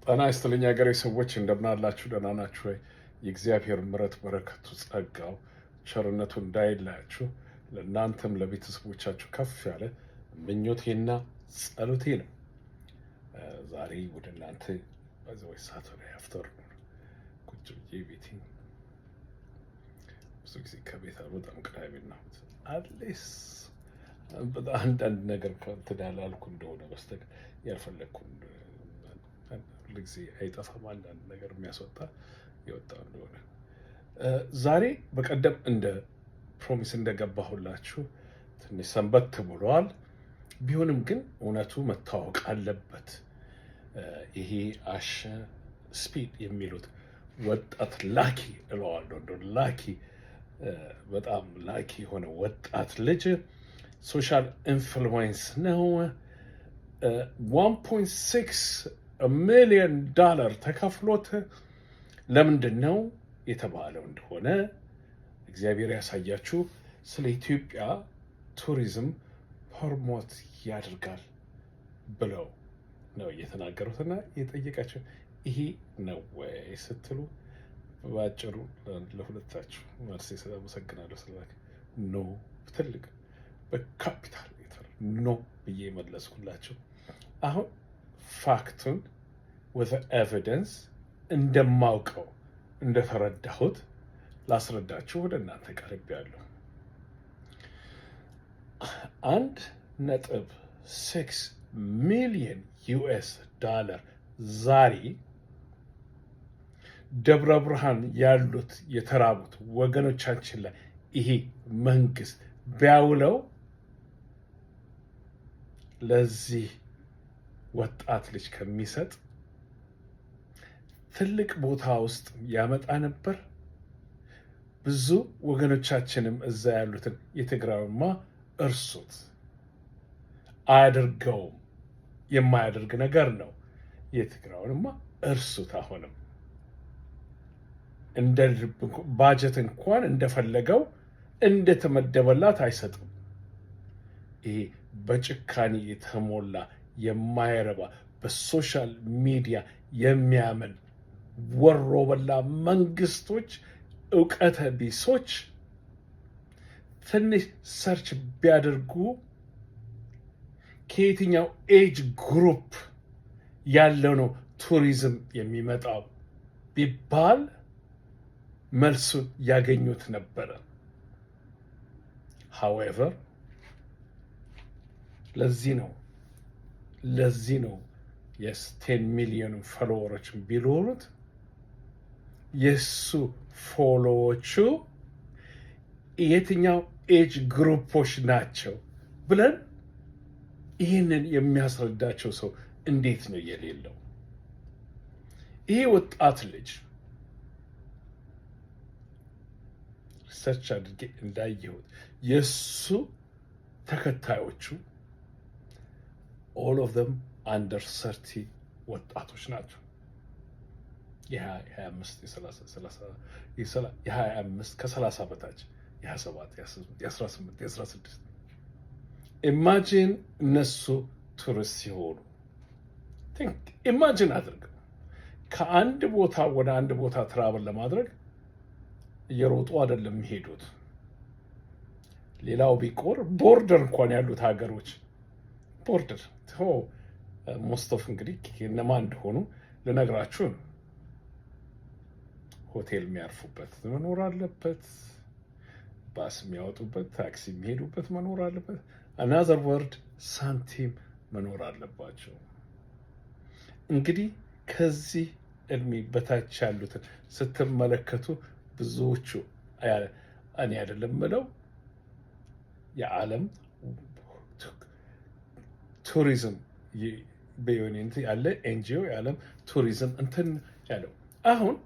ጤና ይስጥልኝ ሀገሬ ሰዎች እንደምን አላችሁ? ደህና ናችሁ ወይ? የእግዚአብሔር ምሕረት በረከቱ ጸጋው ቸርነቱ እንዳይለያችሁ ለእናንተም ለቤተሰቦቻችሁ ከፍ ያለ ምኞቴና ጸሎቴ ነው። ዛሬ ወደ እናንተ በዚህ ሳተርዴይ አፍተርኑን ቁጭ ብዬ ቤቴ ብዙ ጊዜ ከቤት አልወጣም። ቅዳሜና እሑድ አትሊስ አንዳንድ ነገር ከእንትን ያላልኩ እንደሆነ በስተቀር ያልፈለግኩ ሁልጊዜ አይጠፋም አንዳንድ ነገር የሚያስወጣ የወጣ እንደሆነ። ዛሬ በቀደም እንደ ፕሮሚስ እንደገባሁላችሁ ትንሽ ሰንበት ብሏል። ቢሆንም ግን እውነቱ መታወቅ አለበት። ይሄ አሸ ስፒድ የሚሉት ወጣት ላኪ እለዋለሁ። እንደ ላኪ በጣም ላኪ የሆነ ወጣት ልጅ ሶሻል ኢንፍሉዌንስ ነው። 1.6 ሚሊዮን ዶላር ተከፍሎት ለምንድን ነው የተባለው እንደሆነ እግዚአብሔር ያሳያችሁ። ስለ ኢትዮጵያ ቱሪዝም ፕሮሞት ያደርጋል ብለው ነው የተናገሩትና የጠየቃቸው ይሄ ነው ወይ ስትሉ በአጭሩ ለሁለታችሁ መልስ አመሰግናለሁ። ስለ ኖ ትልቅ በካፒታል ሌተር ኖ ብዬ መለስኩላቸው። አሁን ፋክቱን with ኤቪደንስ እንደማውቀው እንደተረዳሁት ላስረዳችሁ ወደ እናንተ ቀርቤያለሁ። 1.6 ሚሊዮን ዩኤስ ዶላር ዛሬ ደብረ ብርሃን ያሉት የተራቡት ወገኖቻችን ላይ ይሄ መንግስት ቢያውለው ለዚህ ወጣት ልጅ ከሚሰጥ ትልቅ ቦታ ውስጥ ያመጣ ነበር። ብዙ ወገኖቻችንም እዛ ያሉትን የትግራይማ እርሱት፣ አያደርገውም፣ የማያደርግ ነገር ነው። የትግራይንማ እርሱት። አሁንም እንደ ባጀት እንኳን እንደፈለገው እንደተመደበላት አይሰጥም። ይሄ በጭካኔ የተሞላ የማይረባ በሶሻል ሚዲያ የሚያምን ወሮ በላ መንግስቶች፣ እውቀተ ቢሶች ትንሽ ሰርች ቢያደርጉ ከየትኛው ኤጅ ግሩፕ ያለው ነው ቱሪዝም የሚመጣው ቢባል መልሱን ያገኙት ነበረ። however ለዚህ ነው የ10 ሚሊዮን ፎሎወሮችን ቢኖሩት የሱ ፎሎዎቹ የትኛው ኤጅ ግሩፖች ናቸው ብለን ይህንን የሚያስረዳቸው ሰው እንዴት ነው የሌለው? ይሄ ወጣት ልጅ ሪሰርች አድርጌ እንዳየሁት የሱ ተከታዮቹ all of them under 30 ወጣቶች ናቸው። የ25 ከ30 በታች የ27 የ18 የ16 ኢማጂን እነሱ ቱሪስት ሲሆኑ ኢማጂን አድርገው ከአንድ ቦታ ወደ አንድ ቦታ ትራቭል ለማድረግ እየሮጡ አይደለም የሚሄዱት። ሌላው ቢቆር ቦርደር እንኳን ያሉት ሀገሮች ቦርደር ሞስቶፍ እንግዲህ እነማን እንደሆኑ ልነግራችሁ ነው። ሆቴል የሚያርፉበት መኖር አለበት። ባስ የሚያወጡበት፣ ታክሲ የሚሄዱበት መኖር አለበት። አናዘር ወርድ ሳንቲም መኖር አለባቸው። እንግዲህ ከዚህ እድሜ በታች ያሉትን ስትመለከቱ ብዙዎቹ እኔ አይደለም ምለው የዓለም ቱሪዝም በዩኒቲ ያለ ኤንጂኦ የዓለም ቱሪዝም እንትን ያለው አሁን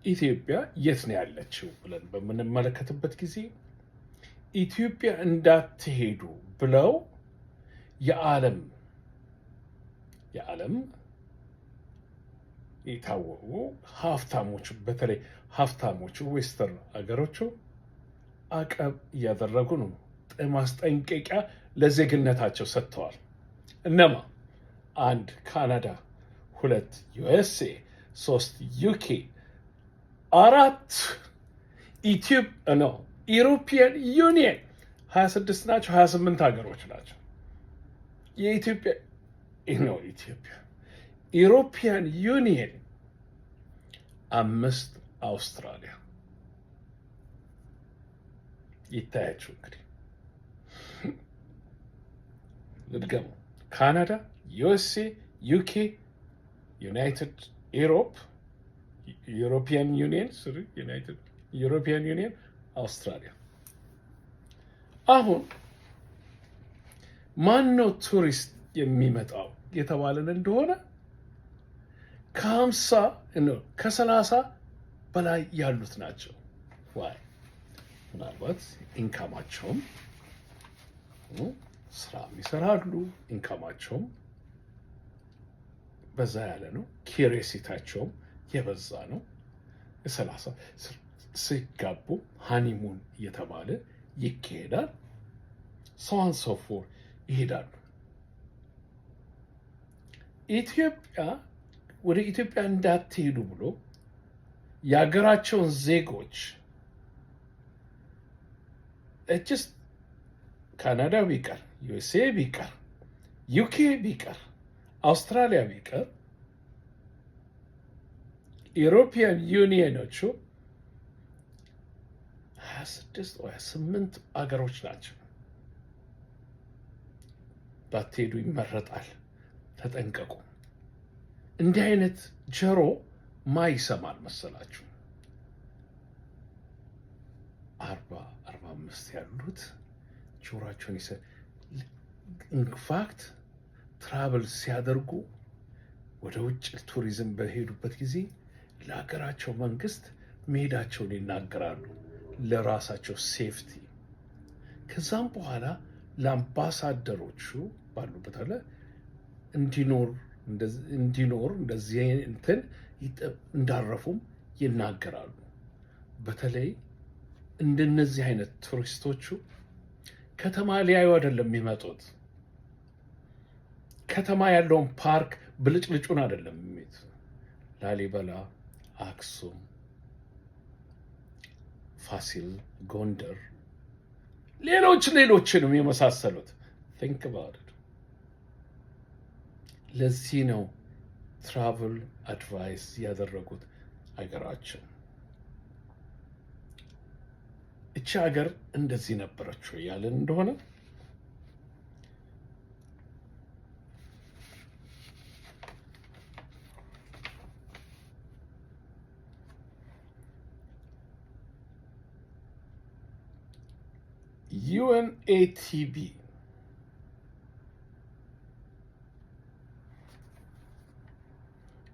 ኢትዮጵያ የት ነው ያለችው ብለን በምንመለከትበት ጊዜ ኢትዮጵያ እንዳትሄዱ ብለው የዓለም የታወቁ ሀብታሞቹ በተለይ ሀብታሞቹ ዌስተርን አገሮቹ አቀብ እያደረጉ ነው። ማስጠንቀቂያ ለዜግነታቸው ሰጥተዋል። እነማ? አንድ ካናዳ፣ 2 ዩኤስኤ፣ 3 ዩኬ፣ 4 ኢሮፒያን ዩኒየን 26 ናቸው። 28 ሀገሮች ናቸው። የኢትዮጵያ ኢሮፒያን ዩኒየን 5 አውስትራሊያ። ይታያችሁ እንግዲህ ልድገሙ። ካናዳ፣ ዩኤስኤ፣ ዩኬ፣ ዩናይትድ ዩሮፒያን ዩኒየን፣ አውስትራሊያ። አሁን ማን ነው ቱሪስት የሚመጣው የተባለን እንደሆነ ከ30 በላይ ያሉት ናቸው። ዋይ ምናልባት ኢንካማቸውም ስራ ይሰራሉ፣ ኢንካማቸውም በዛ ያለ ነው፣ ኪሪዮሲቲያቸውም የበዛ ነው። የ30 ሲጋቡ ሃኒሙን እየተባለ ይካሄዳል። ሰዋን ሶፎር ይሄዳሉ። ወደ ኢትዮጵያ እንዳትሄዱ ብሎ የሀገራቸውን ዜጎች እጅስ ካናዳ ቢቀር፣ ዩኤስኤ ቢቀር፣ ዩኬ ቢቀር፣ አውስትራሊያ ቢቀር ኢሮፒያን ዩኒየኖቹ 26 ወይ 28 አገሮች ናቸው። ባትሄዱ ይመረጣል። ተጠንቀቁ። እንዲህ አይነት ጆሮ ማይሰማል መሰላችሁ? 45 ያሉት ጆሮአቸውን ኢንፋክት ትራቭል ሲያደርጉ ወደ ውጭ ቱሪዝም በሄዱበት ጊዜ ለሀገራቸው መንግስት መሄዳቸውን ይናገራሉ፣ ለራሳቸው ሴፍቲ። ከዛም በኋላ ለአምባሳደሮቹ ባሉበት አለ እንዲኖር እንደዚህ እንትን እንዳረፉም ይናገራሉ። በተለይ እንደነዚህ አይነት ቱሪስቶቹ ከተማ ሊያዩ አይደለም የሚመጡት። ከተማ ያለውን ፓርክ ብልጭልጩን አይደለም የሚመጡት። ላሊበላ፣ አክሱም፣ ፋሲል፣ ጎንደር፣ ሌሎችንም የመሳሰሉት think about it። ለዚህ ነው ትራቭል አድቫይስ ያደረጉት አገራችን። እቺ ሀገር እንደዚህ ነበረች ያለን እንደሆነ UNATB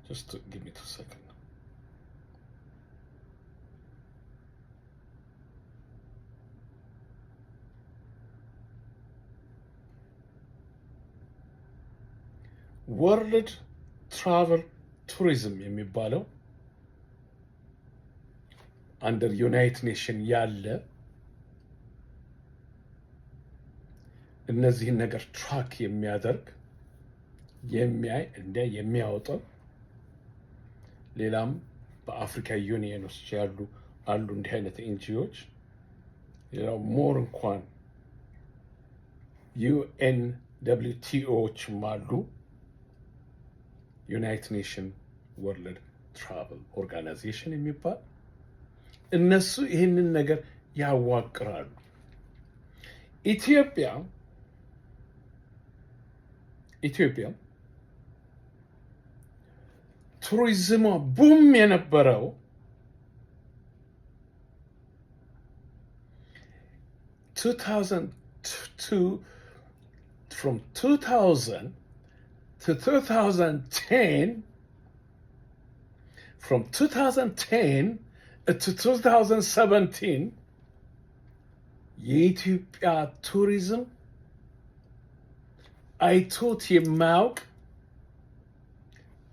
just give me 2 seconds. ወርልድ ትራቨል ቱሪዝም የሚባለው አንደር ዩናይትድ ኔሽን ያለ እነዚህን ነገር ትራክ የሚያደርግ የሚያወጣው ሌላም በአፍሪካ ዩኒየን ውስጥ አሉ እንዲህ አይነት ኤንጂኦዎች። ሌላው ሞር እንኳን UNWTOዎችም አሉ። ዩናይትድ ኔሽን ወርልድ ትራቨል ኦርጋናይዜሽን የሚባል እነሱ ይህንን ነገር ያዋቅራሉ። ኢትዮጵያ ቱሪዝሟ ቡም የነበረው from 2000 to 2010, from 2010 to 2017 የኢትዮጵያ ቱሪዝም አይቶት የማያውቅ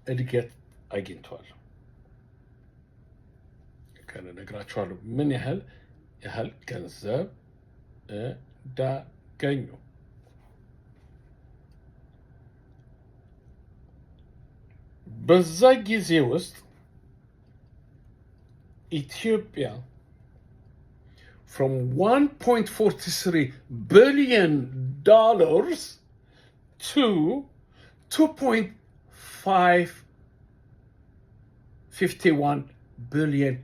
እድገት አግኝቷል። ከነግራችኋለሁ ምን ያህል ገንዘብ እንዳገኙ። በዛ ጊዜ ውስጥ ኢትዮጵያ from $1.43 billion to $2.551 billion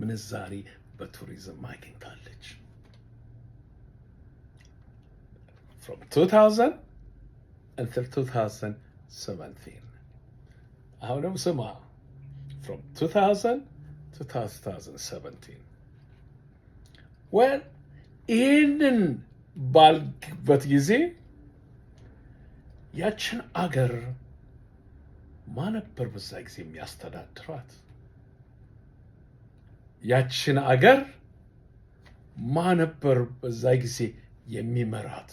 ምንዛሪ በቱሪዝም አግኝታለች። from 2000 until 2017 አሁንም ስማ from 2000 to 2017 well ይህንን ባልክበት ጊዜ ያችን አገር ማን ነበር በዛ ጊዜ የሚያስተዳድራት? ያችን አገር ማን ነበር በዛ ጊዜ የሚመራት?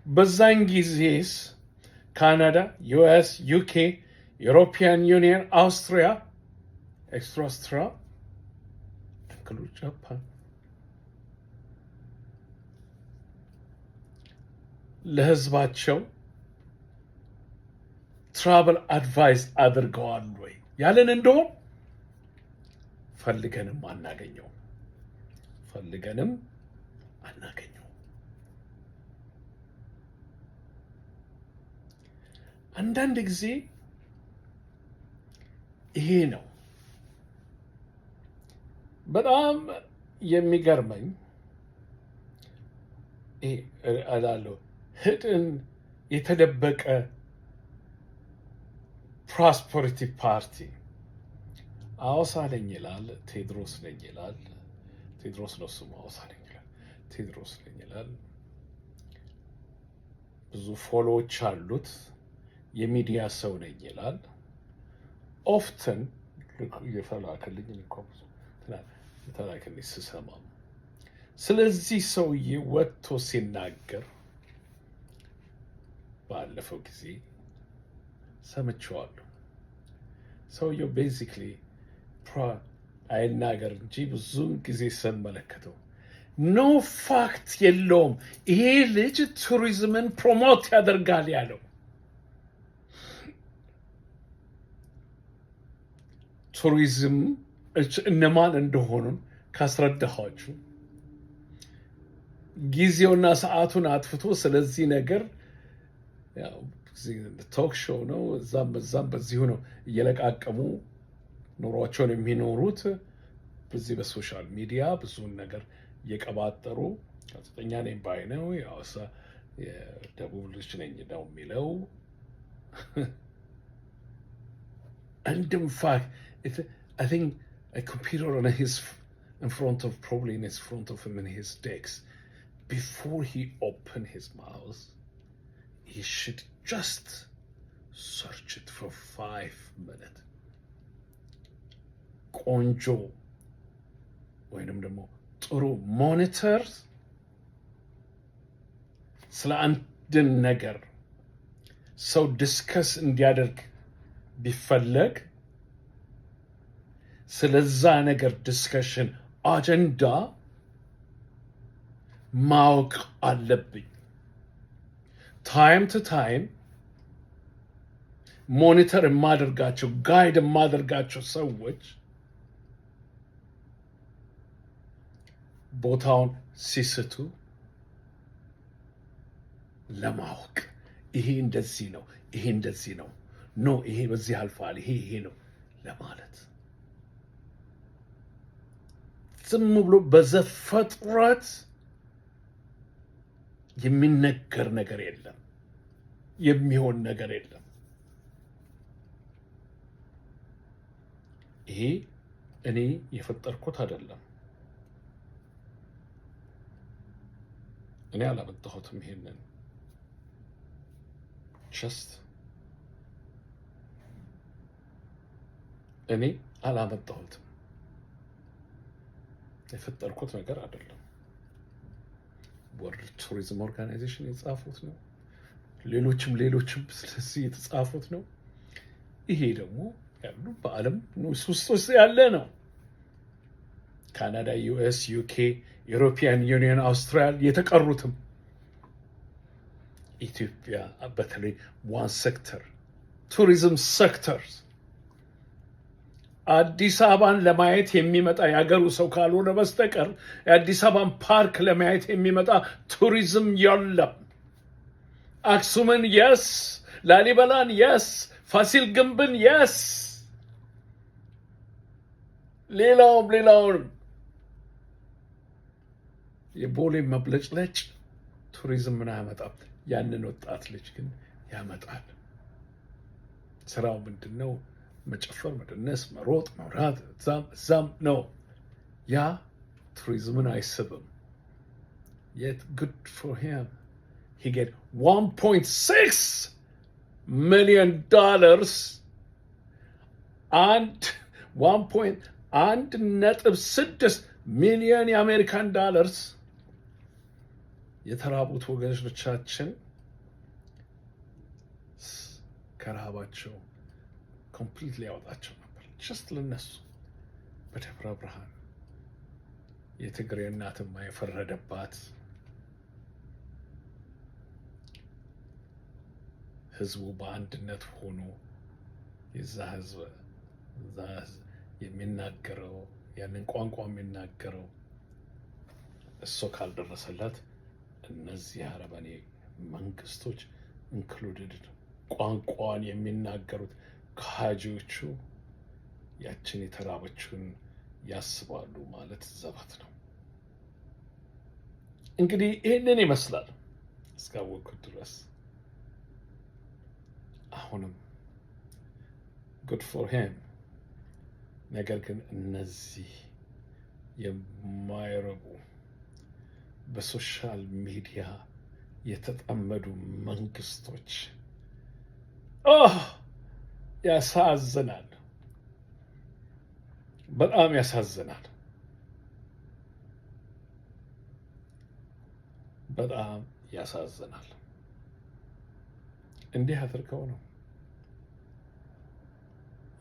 በዛን ጊዜስ ካናዳ፣ ዩኤስ፣ ዩኬ፣ ዩሮፒያን ዩኒየን፣ አውስትሪያ፣ ኤክስትራ include ጃፓን ለህዝባቸው ትራቨል አድቫይስ አድርገዋል ወይ ያለን እንደሆን ፈልገንም አናገኘው። አንዳንድ ጊዜ ይሄ ነው በጣም የሚገርመኝ። እላለሁ ህድን የተደበቀ ፕሮስፐሪቲ ፓርቲ አዋሳ ነኝ ይላል፣ ቴድሮስ ነኝ ይላል። ቴድሮስ ነው ስሙ፣ አዋሳ ነኝ ይላል፣ ቴድሮስ ነኝ ይላል። ብዙ ፎሎዎች አሉት፣ የሚዲያ ሰው ነኝ ይላል። ኦፍተን የተላከልኝ ስሰማ ስለዚህ ሰውዬ ወጥቶ ሲናገር ባለፈው ጊዜ ሰምቼዋለሁ። ሰውየው ቤዚክሊ አይናገር እንጂ ብዙውን ጊዜ ስንመለከተው ኖ ፋክት የለውም። ይሄ ልጅ ቱሪዝምን ፕሮሞት ያደርጋል ያለው ቱሪዝም እነማን እንደሆኑ ካስረዳኋችሁ ጊዜውና ሰዓቱን አጥፍቶ ስለዚህ ነገር ቶክ ሾው ነው፣ እዛም በዚሁ ነው እየለቃቀሙ ኑሯቸውን የሚኖሩት። በዚህ በሶሻል ሚዲያ ብዙውን ነገር እየቀባጠሩ ጋዜጠኛ ነኝ ባይ ነው፣ የሐዋሳ የደቡብ ልጅ ነኝ ነው የሚለው። And in fact, I think a computer in front of him in his desk, before he opened his mouth, he should just search it for 5 minutes. ቆንጆ ወይንም ደግሞ ጥሩ ሞኒተር ስለ አንድን ነገር ሰው ዲስከስ እንዲያደርግ ቢፈለግ ስለዛ ነገር ዲስከሽን አጀንዳ ማወቅ አለብኝ። ታይም ቱ ታይም ሞኒተር የማደርጋቸው ጋይድ የማደርጋቸው ሰዎች ቦታውን ሲስቱ ለማወቅ ይሄ እንደዚህ ነው፣ ይሄ እንደዚህ ነው፣ ኖ ይሄ በዚህ አልፏል፣ ይሄ ነው ለማለት ዝም ብሎ በዘፈጥረት የሚነገር ነገር የለም፣ የሚሆን ነገር የለም። ይሄ እኔ የፈጠርኩት አይደለም፣ እኔ አላመጣሁትም። ይሄንን ጀስት እኔ አላመጣሁትም፣ የፈጠርኩት ነገር አይደለም። ወርልድ ቱሪዝም ኦርጋናይዜሽን የጻፉት ነው፣ ሌሎችም ስለዚህ የተጻፉት ነው። ይሄ ደግሞ ያሉ በዓለም ውስጥ ያለ ነው። ካናዳ፣ ዩኤስ፣ ዩኬ፣ ዩሮፒያን ዩኒየን፣ አውስትራሊያ የተቀሩትም ኢትዮጵያ በተለይ ዋን ሴክተር ቱሪዝም ሴክተር አዲስ አበባን ለማየት የሚመጣ የሀገሩ ሰው ካልሆነ በስተቀር የአዲስ አበባን ፓርክ ለማየት የሚመጣ ቱሪዝም የለም። አክሱምን የስ፣ ላሊበላን የስ፣ ፋሲል ግንብን የስ፣ ሌላውንም የቦሌ መብለጭለጭ ቱሪዝም ምን አያመጣም። ያንን ወጣት ልጅ ግን ያመጣል። ስራው ምንድን ነው? መጨፈር፣ መደነስ፣ መሮጥ፣ መውራት እዛም ነው። ያ ቱሪዝምን አይስብም። Yet good for him. He get $1.6 million and 1.6 ሚሊዮን የአሜሪካን ዶላርስ የተራቡት ወገኖቻችን ከረሃባቸው ኮምፕሊትሊ ያወጣቸው ነበር። ጀስት ለነሱ በደብረ ብርሃን የትግሬ እናትማ የፈረደባት ህዝቡ በአንድነት ሆኖ የዛ ህዝብ የሚናገረው ያንን ቋንቋ የሚናገረው እሱ ካልደረሰላት እነዚህ አረመኔ መንግስቶች ኢንክሉድድ ቋንቋን የሚናገሩት ከሃጂዎቹ ያችን የተራበችውን ያስባሉ ማለት ዘበት ነው። እንግዲህ ይህንን ይመስላል እስካወቅኩት ድረስ። አሁንም ጉድ ፎር ሂም። ነገር ግን እነዚህ የማይረቡ በሶሻል ሚዲያ የተጠመዱ መንግስቶች ያሳዝናል፣ በጣም ያሳዝናል፣ በጣም ያሳዝናል። እንዲህ አድርገው ነው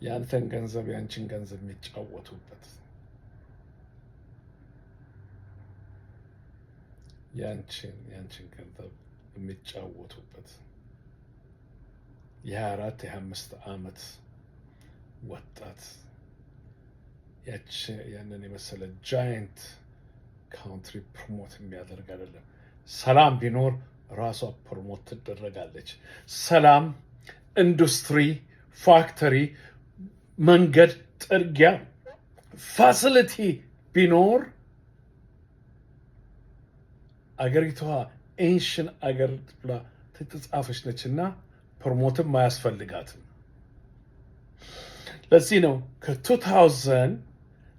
ያንተን ገንዘብ ያንቺን ገንዘብ የሚጫወቱበት፣ ያንቺን ገንዘብ የሚጫወቱበት። የ24 የ25 ዓመት ወጣት ያንን የመሰለ ጃይንት ካውንትሪ ፕሮሞት የሚያደርግ አይደለም። ሰላም ቢኖር ራሷ ፕሮሞት ትደረጋለች። ሰላም፣ ኢንዱስትሪ፣ ፋክተሪ፣ መንገድ፣ ጥርጊያ፣ ፋሲሊቲ ቢኖር አገሪቷ ኤንሽን አገር ብላ ትጻፈች ነችና ፕሮሞትም አያስፈልጋትም። ለዚህ ነው ከ2000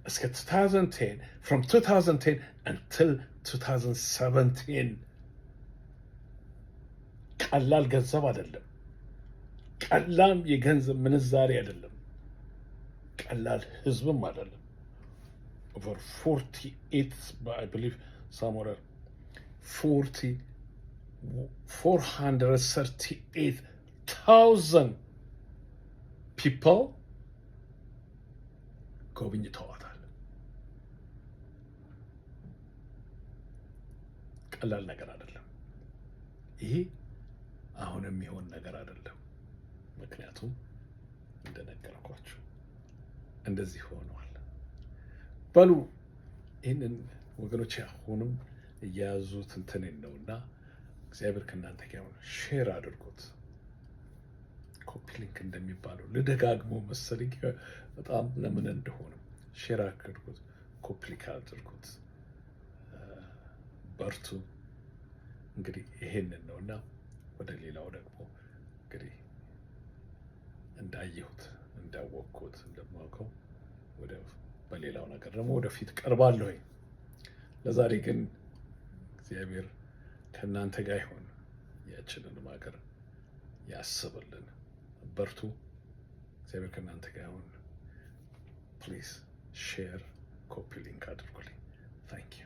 እስከ 2010 from 2010 until 2017 ቀላል ገንዘብ አይደለም፣ ቀላል የገንዘብ ምንዛሬ አይደለም፣ ቀላል ህዝብም አይደለም። over 48 I believe somewhere 438,000 people ጎብኝተዋታል። ቀላል ነገር አይደለም። ይሄ አሁን የሚሆን ነገር አይደለም። ምክንያቱም እንደነገርኳችሁ እንደዚህ ሆነዋል። በሉ ይህንን ወገኖች አሁንም እያያዙት እንትን ነውና እግዚአብሔር ከእናንተ ጋር ይሁን። ሼር አድርጉት። ኮፒ ሊንክ እንደሚባለው ልደጋግሞ መሰለኝ በጣም ለምን እንደሆነ ሼር አድርጉት፣ ኮፒ ሊንክ አድርጉት። በርቱ። እንግዲህ ይሄንን ነውና ወደ ሌላው ደግሞ እንግዲህ እንዳየሁት እንዳወቅኩት እንደማውቀው በሌላው ነገር ደግሞ ወደፊት ቀርባለሁ። ለዛሬ ግን እግዚአብሔር ከእናንተ ጋር ይሁን። ያችንንም ሀገር ያስብልን። በርቱ። እግዚአብሔር ከእናንተ ጋር ይሁን። ፕሊዝ ሼር፣ ኮፒ ሊንክ አድርጉልኝ። ታንክ ዩ